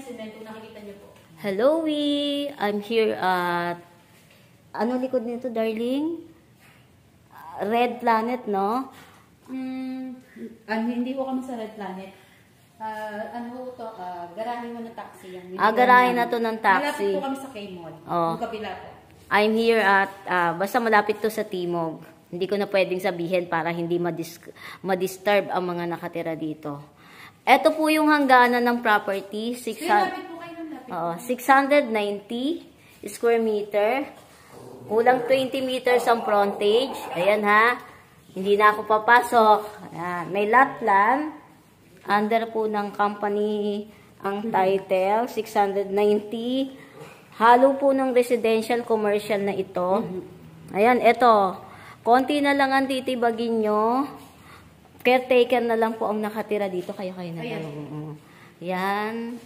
cement kung nakikita niyo po. Hello, I'm here at... Ano likod nito, darling? Red Planet, no? Hindi po kami sa Red Planet. Garahe mo ng taxi yan. Garahe na to ng taxi. Malapit po kami sa K-Mall. Oh. Yung kabila po. I'm here at... basta malapit to sa Timog. Hindi ko na pwedeng sabihin para hindi ma-disturb ang mga nakatira dito. Ito po yung hangganan ng property. 690 square meter. Kulang 20 meters ang frontage. Ayan ha. Hindi na ako papasok. Ayan. May lot plan. Under po ng company ang title. 690. Halo po ng residential commercial na ito. Ayan, ito. Konti na lang ang titibagin nyo. Caretaker na lang po ang nakatira dito. Kayo na lang. Yan.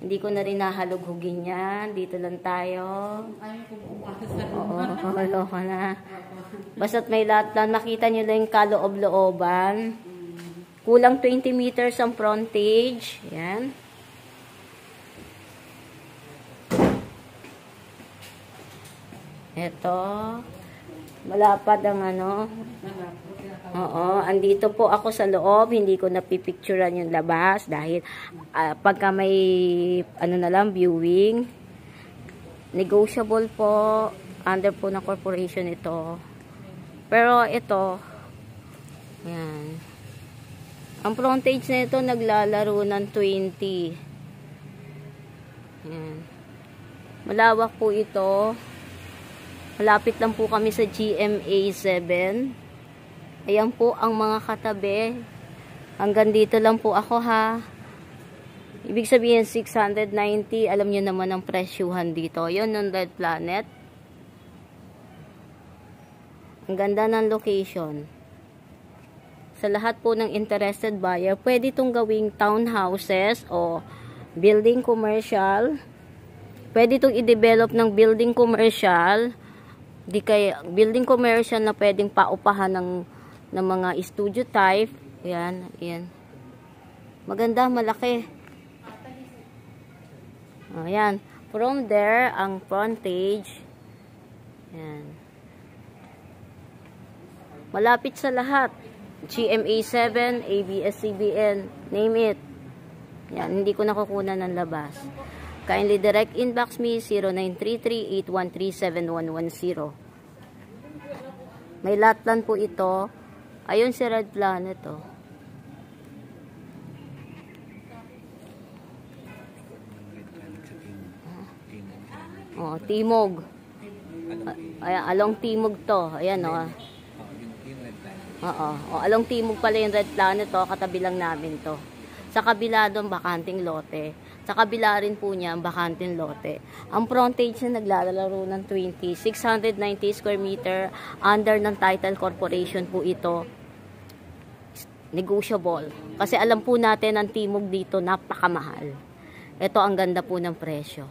Hindi ko na rin nahalughugin yan. Dito lang tayo. Ayaw ko pumasok. Oo, ka na. Basta't may lahat lang. Makita nyo lang yung kaloob-looban. Kulang 20 meters ang frontage. Yan. Ito. Malapad ang ano. Oo, andito po ako sa loob, hindi ko napipicturean yung labas dahil pagka may ano na lang, viewing, negotiable po, under po ng corporation ito. Pero ito, yan. Ang frontage na ito naglalaro ng 20. Yan. Malawak po ito. Malapit lang po kami sa GMA 7. Ayan po ang mga katabi. Hanggang dito lang po ako ha. Ibig sabihin 690. Alam nyo naman ang presyuhan dito. Yun ng Red Planet. Ang ganda ng location. Sa lahat po ng interested buyer, pwede itong gawing townhouses o building commercial. Pwede itong i-develop ng building commercial. Di kaya building commercial na pwedeng paupahan ng mga studio type. Ayan, ayan. Maganda, malaki. Ayan. From there, ang frontage. Ayan. Malapit sa lahat. GMA 7, ABS-CBN, name it. Ayan, hindi ko nakukunan ng labas. Kindly direct inbox me 0933-813-7110. May lot plan po ito. Ayun si Red Planet, oh. Oh, Timog. Ayan, along Timog to. Ayan, oh. Oo. Oh, along Timog pala yung Red Planet, oh. Katabi lang namin to. Sa kabila doon, bakanting lote. Sa kabila rin po niya, ang bakanting lote. Ang frontage na naglalaro ng 20. 690 square meter. Under ng Title Corporation po ito. Negotiable. Kasi alam po natin, ang Timog dito, napakamahal. Ito ang ganda po ng presyo.